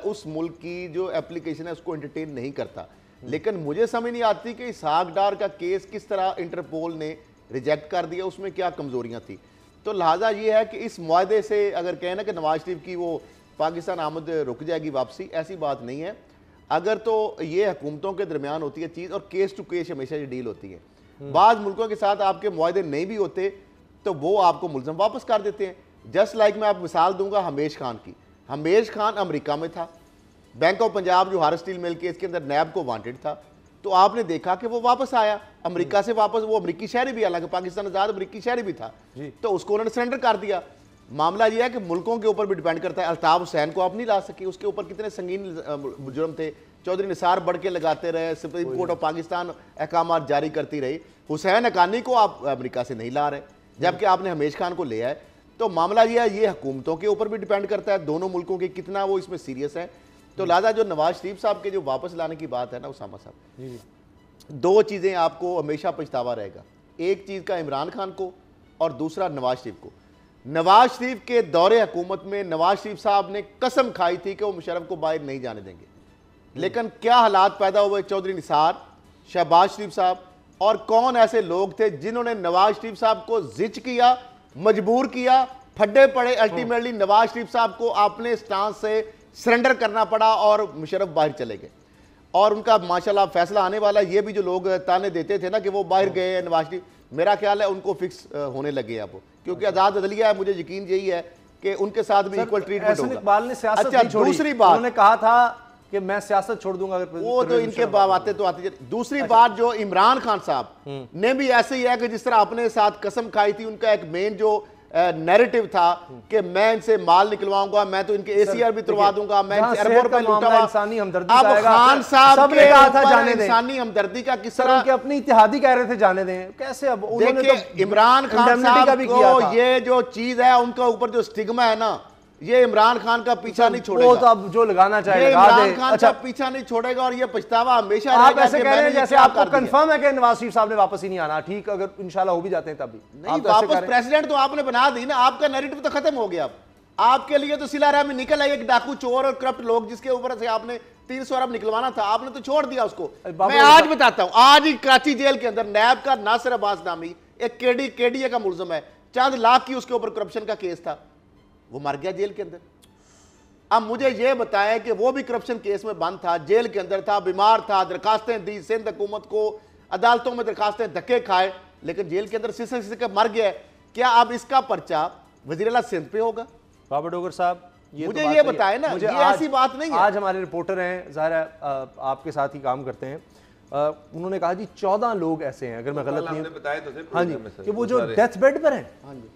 उस मुल्क की जो एप्लीकेशन है उसको एंटरटेन नहीं करता। लेकिन मुझे समझ नहीं आती कि इसहाक डार का केस किस तरह इंटरपोल ने रिजेक्ट कर दिया, उसमें क्या कमजोरियां थी। तो लिहाजा ये है कि इस मुआहदे से अगर कहें ना कि नवाज शरीफ की वो पाकिस्तान आमद रुक जाएगी वापसी, ऐसी बात नहीं है। अगर तो ये हुकूमतों के दरमियान होती है चीज़ और केस टू केस हमेशा ये डील होती है। बाज मुल्कों के साथ आपके मुआहदे नहीं भी होते तो वो आपको मुल्ज़म वापस कर देते हैं। जस्ट लाइक मैं आप मिसाल दूंगा हमेश खान की। हमेश खान अमेरिका में था, बैंक ऑफ पंजाब जो हार स्टील मिल के इसके अंदर नैब को वांटेड था, तो आपने देखा कि वो वापस आया अमेरिका से वापस। वो अमेरिकी शहरी भी, हालांकि पाकिस्तान आजाद अमेरिकी शहरी भी था, तो उसको उन्होंने सरेंडर कर दिया। मामला यह है कि मुल्कों के ऊपर भी डिपेंड करता है। अल्ताफ हुसैन को आप नहीं ला सके, उसके ऊपर कितने संगीन जुर्म थे। चौधरी निसार बढ़ के लगाते रहे, सुप्रीम कोर्ट ऑफ पाकिस्तान अहकाम जारी करती रही। हुसैन हकानी को आप अमेरिका से नहीं ला रहे, जबकि आपने हमेश खान को लिया है। तो मामला यह है, ये हुकूमतों के ऊपर भी डिपेंड करता है, दोनों मुल्कों के कितना वो इसमें सीरियस है। तो लिहाजा जो नवाज शरीफ साहब के जो वापस लाने की बात है ना उसामा साहब, दो चीज़ें आपको हमेशा पछतावा रहेगा। एक चीज़ का इमरान खान को और दूसरा नवाज शरीफ को। नवाज शरीफ के दौरे हुकूमत में नवाज शरीफ साहब ने कसम खाई थी कि वो मुशर्रफ को बाहर नहीं जाने देंगे, लेकिन क्या हालात पैदा हुए। चौधरी निसार, शहबाज शरीफ साहब और कौन ऐसे लोग थे जिन्होंने नवाज शरीफ साहब को जिच किया, मजबूर किया, फड्डे पड़े। अल्टीमेटली नवाज शरीफ साहब को अपने स्टांस से सरेंडर करना पड़ा और मुशर्रफ बाहर चले गए। और उनका माशाल्लाह फैसला आने वाला। ये भी जो लोग ताने देते थे ना कि वो बाहर गए हैं नवाज शरीफ, मेरा ख्याल है उनको फिक्स होने लगे अब, क्योंकि आजाद अदलिया है। मुझे यकीन यही है कि उनके साथ भी इक्वल ट्रीटमेंट होगा। इकबाल ने सियासत अच्छा, नहीं छोड़ी। दूसरी बात उन्होंने कहा था कि मैं सियासत छोड़ दूंगा अगर वो तो इनके बातें तो आती। दूसरी बात जो इमरान खान साहब ने भी ऐसे ही है कि जिस तरह अपने साथ कसम खाई थी, उनका एक मेन जो नैरेटिव था कि मैं इनसे माल निकलवाऊंगा, मैं तो इनके एसीआर भी तुड़वा दूंगा, मैं इनसे अरबों रुपए लूटूंगा। इंसानी हमदर्दी अब खान साहब ने कहा था जाने दें, इंसानी हमदर्दी का किस सर तरह उनके अपने इत्तेहादी कह रहे थे जाने दें, कैसे? अब उन्होंने देखिए इमरान खान साहब को ये जो चीज है उनका ऊपर जो स्टिग्मा है ना, ये इमरान खान का पीछा नहीं छोड़ेगा। वो तो अब जो लगाना चाहेगा इमरान खान का पीछा नहीं छोड़ेगा और ये पछतावा हमेशा आप ऐसे कह रहे हैं जैसे आपको कंफर्म है कि नवाज शरीफ साहब ने वापस ही नहीं आना। ठीक, अगर इंशाल्लाह हो भी जाते हैं तब भी नहीं वापस। प्रेसिडेंट तो आपने बना दी ना, आपका नैरेटिव तो खत्म हो गया। आपके लिए तो सिला रहमी निकल आई, एक डाकू चोर और करप्ट लोग जिसके ऊपर से आपने 300 अरब निकलवाना था, आपने तो छोड़ दिया उसको। मैं आज बताता हूं, आज ही कराची जेल के अंदर नैब का नासिर अब्बास नामी एक केडीए का मुलजम है, चंद लाख की उसके ऊपर करप्शन का केस था, वो मर गया जेल के अंदर। अब मुझे यह बताएं कि वो भी करप्शन केस में बंद था, जेल के अंदर था, बीमार था, दरखास्तें दी सिंध हुकूमत को, अदालतों में दरखास्तें, धक्के खाए, लेकिन जेल के अंदर सिसक मर गया। क्या अब इसका पर्चा वज़ीर-ए-आला सिंध पे होगा? बाबर डोगर साहब मुझे ये बताएं ना, मुझे ऐसी बात नहीं है। आज हमारे रिपोर्टर हैं, ज़ाहिर है आपके साथ ही काम करते हैं, उन्होंने कहा जी 14 लोग ऐसे हैं, अगर मैं गलत नहीं हूं, हाँ जी, कि वो जो डेथ बेड पर हैं। हाँ जी,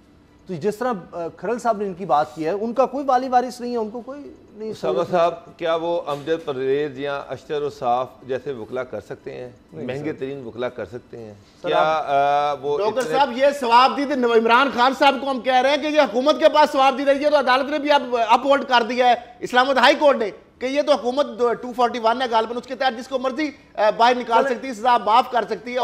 तो जिस तरह खरल साहब ने इनकी बात की है, उनका कोई वाली वारिस नहीं है, उनको कोई नहीं। साहब क्या वो अमजद परवेज या अशतर साफ जैसे वकला कर सकते हैं? महंगे तरीन वकला कर सकते हैं क्या? वो डॉक्टर साहब ये सवाब दी थी इमरान खान साहब को, हम कह रहे हैं कि ये हुकूमत के पास सवाब दी रही है, तो अदालत ने भी अब अपहोल्ड कर दिया है, इस्लामाबाद हाई कोर्ट ने, कि ये तो हुकूमत 241 है गालिबन, उसके तहत जिसको मर्जी बाहर निकाल सकती है, सजा माफ कर सकती है,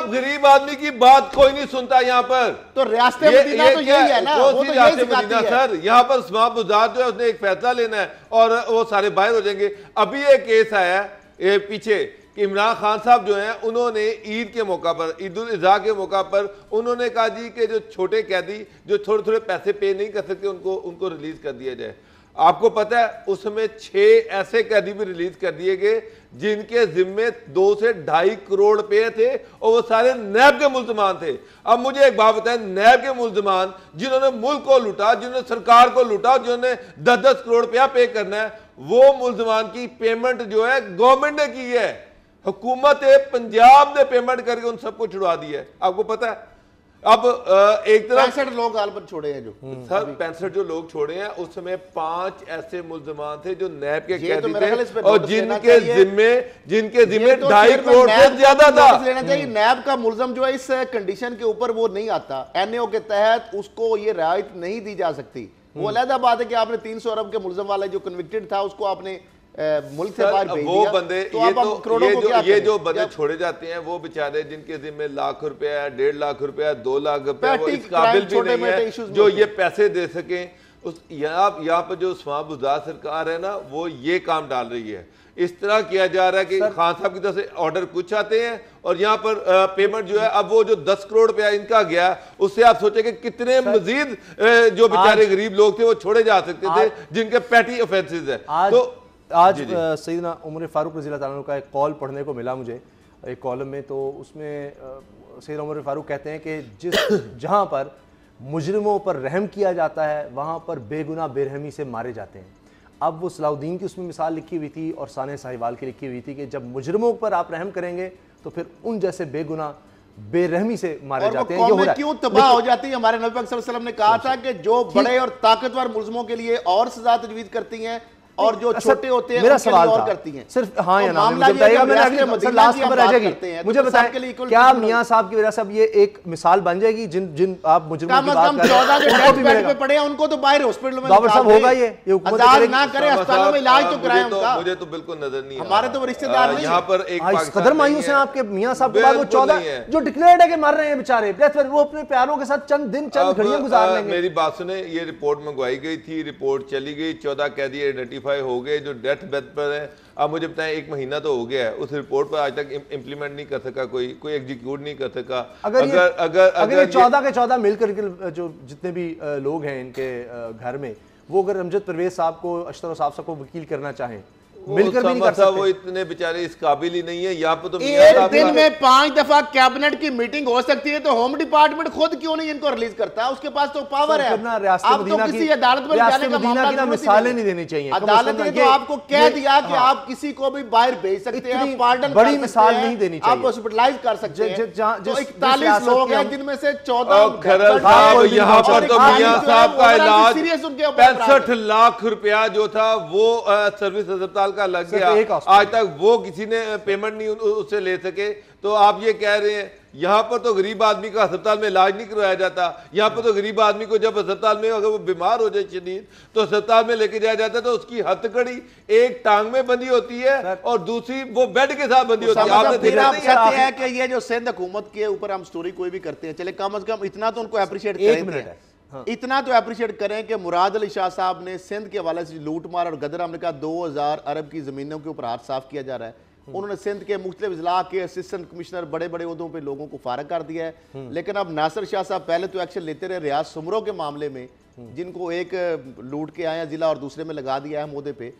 गरीब आदमी की बात कोई नहीं सुनता यहाँ पर। तो रियासत मदीना तो यही है ना, वो तो यही सिखाती है। सर यहाँ पर उस्मान बुज़दार जो है उसने एक फैसला लेना है और वो सारे बाहर हो जाएंगे। अभी एक केस आया पीछे कि इमरान खान साहब जो हैं उन्होंने ईद के मौका पर, ईद उल अज़हा के मौका पर उन्होंने कहा जी कि जो छोटे कैदी जो थोड़े थोड़े पैसे पे नहीं कर सकते उनको रिलीज कर दिया जाए। आपको पता है उसमें 6 ऐसे कैदी भी रिलीज कर दिए गए जिनके जिम्मे 2 से 2.5 करोड़ रुपए थे और वो सारे नैब के मुल्जमान थे। अब मुझे एक बात बताएं, नैब के मुल्जमान जिन्होंने मुल्क को लूटा, जिन्होंने सरकार को लूटा, जिन्होंने 10-10 करोड़ रुपया पे करना है, वो मुल्जमान की पेमेंट जो है गवर्नमेंट ने की है, हुकूमत पंजाब ने पेमेंट करके उन सबको छुड़वा दी है। आपको पता है अब एक तरफ 65 लोग गालिबन छोड़े हैं, जो सर 65 जो लोग छोड़े हैं उसमें 5 ऐसे मुल्जमान थे जो नैब के कैदी थे और जिनके जिम्मे 2.5 करोड़ से ज्यादा था। लेना चाहिए नैब का मुल्जम जो है इस कंडीशन के ऊपर वो नहीं आता, एनएओ के तहत उसको ये रियायत नहीं दी जा सकती। वो अलग बात है कि आपने 300 अरब के मुल्जम वाले जो कन्विक्टेड था उसको आपने मुल्क से बाहर भेज वो दिया, बंदे तो ये जो बंदे छोड़े जाते हैं वो बेचारे जिनके जिम्मे लाख रुपया, 1.5 लाख रुपया, 2 लाख रुपया, वो इस काबिल भी नहीं है जो ये पैसे दे सकें। उस यहाँ पर जो उस्मान बुज़दार सरकार है ना, वो ये काम डाल रही है। इस तरह किया जा रहा है कि खान साहब की तरफ से ऑर्डर कुछ आते हैं और यहाँ पर पेमेंट जो है, अब वो जो 10 करोड़ रुपया इनका गया, उससे आप सोचे कि कितने मजीद जो बेचारे गरीब लोग थे वो छोड़े जा सकते थे जिनके पैटी ऑफेंसेस है। तो आज सैयदना उमर फारूक रज़ी अल्लाह तआला अन्हु का एक कॉल पढ़ने को मिला मुझे, एक कॉलम में, तो उसमें सैयद उमर फारूक कहते हैं कि जहाँ पर मुजरिमों पर रहम किया जाता है वहाँ पर बेगुनाह बेरहमी से मारे जाते हैं। अब वो सलाउद्दीन की उसमें मिसाल लिखी हुई थी और साने साहिवाल की लिखी हुई थी कि जब मुजरिमों पर आप रहम करेंगे तो फिर उन जैसे बेगुनाह बेरहमी से मारे जाते हैं। ये हो रहा है। क्यों तबाह हो जाती है? हमारे नबी पाक सल्लल्लाहु अलैहि वसल्लम ने कहा था कि जो बड़े और ताकतवर मुल्ज़िमों के लिए और सजा तजवीज़ करती हैं और जो छोटे होते हैं मेरा उनके सवाल लिए और था करती हैं। सिर्फ हाँ या ना, मामला मुझे बताइएगा, मैंने अगली मदीना लास्ट की खबर हम आ बात जाएगी, करते हैं, मुझे तो सबके बताएं लिए equal क्या treatment मियां साहब की वजह से अब ये एक मिसाल बन जाएगी जिन आप मुजरिमों की बात कर रहे हैं 14 के उनको डेथ भी बेड मिलेगा? पे पड़े हैं, उनको तो बाहर हॉस्पिटल में बाबर साहब होगा ये हुकूमत करेगी? ना करे, अस्पतालों में इलाज तो कराएं उनका। मुझे तो बिल्कुल नजर नहीं हमारे तो रिश्तेदार नहीं यहाँ पर एक इस कदर मायूस हैं आपके मियां साहब के बाद वो 14 जो डिक्लेयर्ड है कि मर रहे हैं बेचारे, वो अपने प्यारों के साथ चंद घड़ियां गुजार लेंगे। मेरी बात सुने, ये रिपोर्ट मंगवाई गई थी, रिपोर्ट चली गई, 14 कैदी आइडेंटिफाई हो गए जो डेथ बेड पर है। अब मुझे बताएं 1 महीना तो हो गया है, उस रिपोर्ट पर आज तक इम्प्लीमेंट नहीं कर सका, कोई एग्जीक्यूट नहीं कर सका। अगर ये 14 के 14 मिलकर जो जितने भी लोग हैं इनके घर में, वो अगर अमजद परवेज साहब को, अशतर साहब को वकील करना चाहें, मिलकर भी नहीं कर सकते। वो इतने बेचारे इस काबिल ही नहीं है। यहाँ पे तो एक दिन में 5 दफा कैबिनेट की मीटिंग हो सकती है, तो होम डिपार्टमेंट खुद क्यों नहीं इनको रिलीज करता है? उसके पास तो पावर है। अब तो किसी अदालत में जाने का मामला मिसालें नहीं देनी चाहिए। अदालत ने तो आपको कह दिया कि आप किसी को भी बाहर भेज सकते हैं, पार्डन बड़ी मिसाल नहीं देनी चाहिए, आप हॉस्पिटलाइज कर सकते हैं। जो 41 लोग हैं जिनमें से 14 यहाँ पर तो मियां साहब का इलाज सीरियस उनके 65 लाख रुपया जो था वो सर्विस अस्पताल का लग गया। आज तक वो किसी ने पेमेंट नहीं उससे ले सके। तो आप ये कह रहे हैं यहाँ पर तो गरीब आदमी का अस्पताल में इलाज नहीं करवाया जाता। यहाँ पर तो गरीब आदमी को जब अस्पताल में अगर वो बीमार हो जाए शदीद तो अस्पताल में लेके जाया जाता है, तो उसकी हथकड़ी एक टांग में बंधी होती है और दूसरी वो बेड के साथ बंधी होती है। आपने देखा नहीं है कि ये जो सिंध हुकूमत के ऊपर हम स्टोरी कोई भी करते हैं, चले कम से कम इतना तो उनको अप्रिशिएट करें, इतना तो अप्रिशिएट करें कि मुराद अली शाह साहब ने सिंध के हवाले से लूट मार और गदर, हमने कहा 2000 अरब की जमीनों के ऊपर हाथ साफ किया जा रहा है। उन्होंने सिंध के मुख्तलिफ इजला के असिस्टेंट कमिश्नर बड़े बड़े उहदों पे लोगों को फारग कर दिया है। लेकिन अब नासिर शाह साहब पहले तो एक्शन लेते रहे रियाज सुमरों के मामले में, जिनको एक लूट के आया जिला और दूसरे में लगा दिया है मोहदे पे।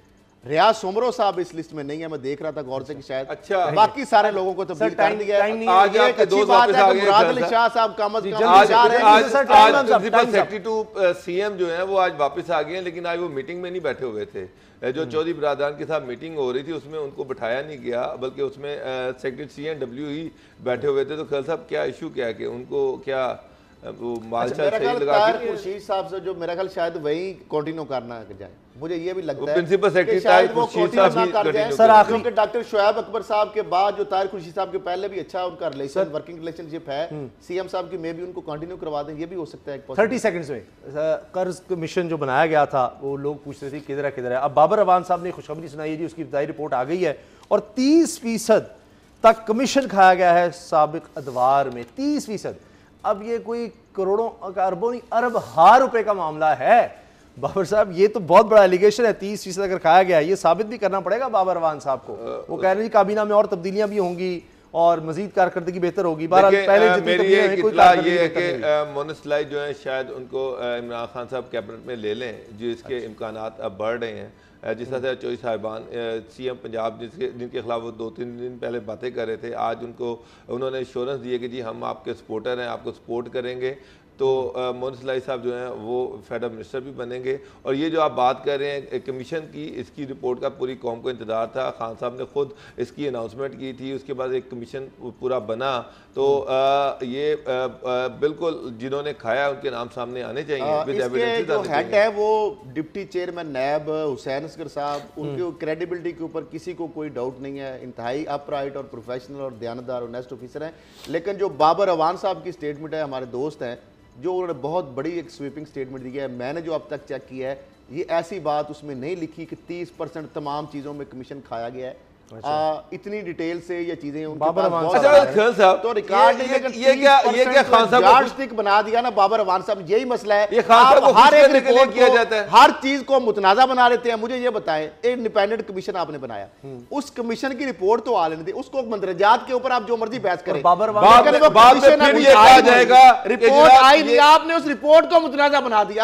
रियाज सुमरो साहब इस लिस्ट में नहीं है, मैं देख रहा था गौर से कि शायद अच्छा बाकी सारे लोगों को तब्दील कर दिया है। आज आपके दोस्त वापस आ गए। मुराद अली शाह साहब का प्रिंसिपल सेक्रेटरी टू सीएम जो है वो आज वापस आ गए हैं, लेकिन आज वो मीटिंग में नहीं बैठे हुए थे। जो चौधरी बिरादरान के साथ मीटिंग हो रही थी उसमें उनको बिठाया नहीं गया, बल्कि उसमें सेक्रेटरी CNW ही बैठे हुए थे। तो खैर साहब क्या इशू क्या है कि उनको क्या वो मालशाल सही लगा के खुर्शीद साहब से जो मेरा ख्याल शायद वही कंटिन्यू करना जाए, मुझे ये भी लगता है प्रिंसिपल सेक्रेटरी तारिक खुर्शीद साहब सर आखिर क्योंकि डॉक्टर शुएब अकबर साहब के बाद जो तारिक खुर्शीद साहब के पहले भी अच्छा उनका रिलेशन वर्किंग रिलेशनशिप है, सीएम साहब की मे भी उनको कंटिन्यू करवा दें, ये भी हो सकता है। 30 सेकंड्स में कर्ज कमीशन जो बनाया गया था वो लोग पूछ रहे थे किधर है। अब बाबर अवान साहब ने खुशखबरी सुनाई है जी, उसकी इब्तदाई रिपोर्ट आ गई है और 30% तक कमीशन खाया गया है साबिक अदवार में, 30%। अब ये कोई करोड़ों अरबों नहीं अरब हार रुपए का मामला है। बाबर साहब ये तो बहुत बड़ा एलिगेशन है, 30% अगर खाया गया है, ये साबित भी करना पड़ेगा बाबर अवान साहब को। वो कह रहे हैं काबीना में और तब्दीलियां भी होंगी और मजीद कारकर्दगी बेहतर होगी। मेरी एक इत्तला ये है कि मोनिस्लाई जो है शायद उनको इमरान खान साहब कैबिनेट में ले लें, जिसके इम्कानात अब बढ़ रहे हैं। जिस तरह से चौधरी साहिबान CM पंजाब जिनके खिलाफ वो 2-3 दिन पहले बातें कर रहे थे, आज उन्होंने एश्योरेंस दिए कि जी हम आपके सपोर्टर हैं, आपको सपोर्ट करेंगे। तो मोनिस्लाई साहब जो हैं वो फेडरल मिनिस्टर भी बनेंगे। और ये जो आप बात कर रहे हैं कमीशन की, इसकी रिपोर्ट का पूरी कौम को इंतजार था। खान साहब ने खुद इसकी अनाउंसमेंट की थी, उसके बाद एक कमीशन पूरा बना। तो ये बिल्कुल जिन्होंने खाया उनके नाम सामने आने चाहिए। इसके जो हेड है वो डिप्टी चेयरमैन नायब हुसैन असगर साहब, उनकी क्रेडिबिलिटी के ऊपर किसी को कोई डाउट नहीं है, इंतहाई अपराइट और प्रोफेशनल और दयानतदार और नेस्ट ऑफिसर हैं। लेकिन जो बाबर अवान साहब की स्टेटमेंट है, हमारे दोस्त हैं जो उन्होंने बहुत बड़ी एक स्वीपिंग स्टेटमेंट दी है, मैंने जो अब तक चेक किया है ये ऐसी बात उसमें नहीं लिखी कि 30% तमाम चीज़ों में कमीशन खाया गया है। इतनी डिटेल से ये चीजें उनके पास तो रिकॉर्ड ये क्या खान साहब स्टिक बना दिया ना बाबर अवान साहब, यही मसला है। ये खान साहब हर एक रिपोर्ट किया जाता है, हर चीज को मुतनाजा बना देते हैं। मुझे ये बताएं, एक इंडिपेंडेंट कमीशन आपने बनाया, उस कमीशन की रिपोर्ट तो आ लेने दी, उसको मंदरजात के ऊपर आप जो मर्जी बहस करें, रिपोर्ट आई नहीं, आपने उस रिपोर्ट को मुतनाजा बना दिया।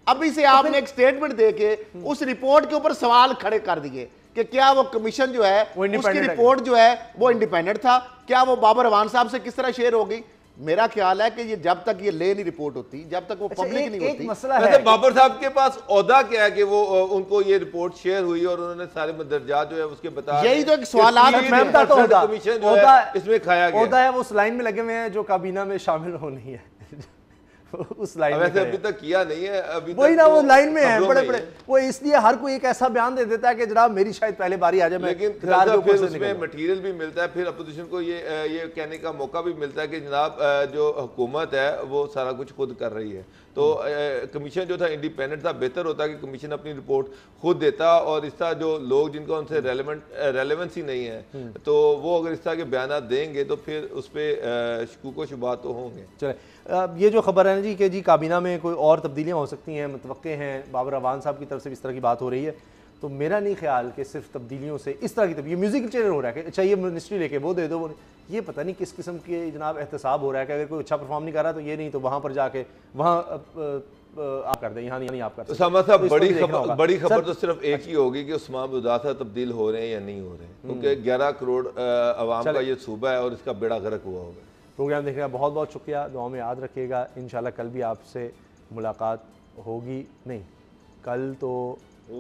अभी से आपने एक स्टेटमेंट देके उस रिपोर्ट के ऊपर सवाल खड़े कर दिए कि क्या वो कमीशन जो है वो उसकी independent है। रिपोर्ट जो है वो इंडिपेंडेंट था, क्या वो बाबर अवान साहब से किस तरह शेयर होगी। मेरा ख्याल है कि ये जब तक ये ले नहीं रिपोर्ट होती, जब तक वो पब्लिक नहीं एक होती। मसला वैसे है बाबर साहब के पास ओहदा क्या है कि वो उनको ये रिपोर्ट शेयर हुई और उन्होंने सारे मदरजात जो है उसके बता यही तो एक सवालात है। मैं बताता हूं, ओहदा- कमीशन जो ओहदा- है इसमें खाया गया। होता है वो उस लाइन में लगे हुए हैं जो काबीना में शामिल होनी है उस लाइन में वैसे खड़े अभी हैं। तक किया नहीं है, अभी वही तक ना तो वो लाइन में है खबरों बड़े ही बड़े, वो इसलिए हर कोई एक ऐसा बयान दे देता है कि जनाब मेरी शायद पहले बारी आ जाए, मैं लेकिन इकरार के ऊपर फिर से उसमें निकलूं। मटेरियल भी मिलता है, फिर अपोजिशन को ये कहने का मौका भी मिलता है कि जनाब जो हुकूमत है वो सारा कुछ खुद कर रही है। तो कमीशन जो था इंडिपेंडेंट था, बेहतर होता कि कमीशन अपनी रिपोर्ट खुद देता और इस तरह जो लोग जिनको उनसे रेलेवेंस ही नहीं है तो वो अगर इस तरह के बयान देंगे तो फिर उस पर शकूक व शुबात तो होंगे। चले ये जो खबर है ना जी कि जी काबीना में कोई और तब्दीलियाँ हो सकती हैं, मुतवक्के हैं, बाबर अवान साहब की तरफ से इस तरह की बात हो रही है, तो मेरा नहीं ख्याल कि सिर्फ तब्दीलियों से इस तरह की ये म्यूजिकल चेंज हो रहा है कि अच्छा ये मिनिस्ट्री लेके वो दे दो, वो ये पता नहीं किस किस्म के जनाब एहतसाब हो रहा है कि अगर कोई अच्छा परफॉर्म नहीं कर रहा तो ये नहीं तो वहाँ पर जाके वहाँ आप कर दें, यहाँ नहीं आप कर सकते। सामा साहब, तो इसको भी देखना होगा। बड़ी खबर सर, तो सिर्फ एक ही होगी कि उस्मान बुज़ासा तब्दील हो रहे हैं या नहीं हो रहे हैं, क्योंकि 11 करोड़ अवाम का ये सूबा है और इसका बेड़ा गर्क हुआ होगा। प्रोग्राम देखने का बहुत बहुत शुक्रिया, दुआ में याद रखिएगा। इंशाल्लाह कल भी आपसे मुलाकात होगी, नहीं कल तो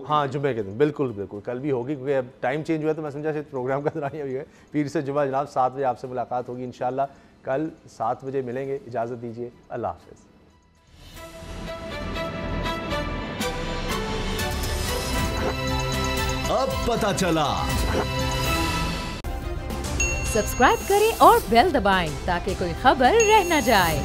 हाँ जुमे के दिन बिल्कुल बिल्कुल कल भी होगी, क्योंकि अब टाइम चेंज हुआ है तो मैं समझा शायद प्रोग्राम का दौरान भी है। पीर से जुमा जनाब 7 बजे आपसे मुलाकात होगी इंशाल्लाह। कल 7 बजे मिलेंगे, इजाज़त दीजिए, अल्लाह हाफ़िज़। अब पता चला। सब्सक्राइब करें और बेल दबाएं ताकि कोई खबर रह न जाए।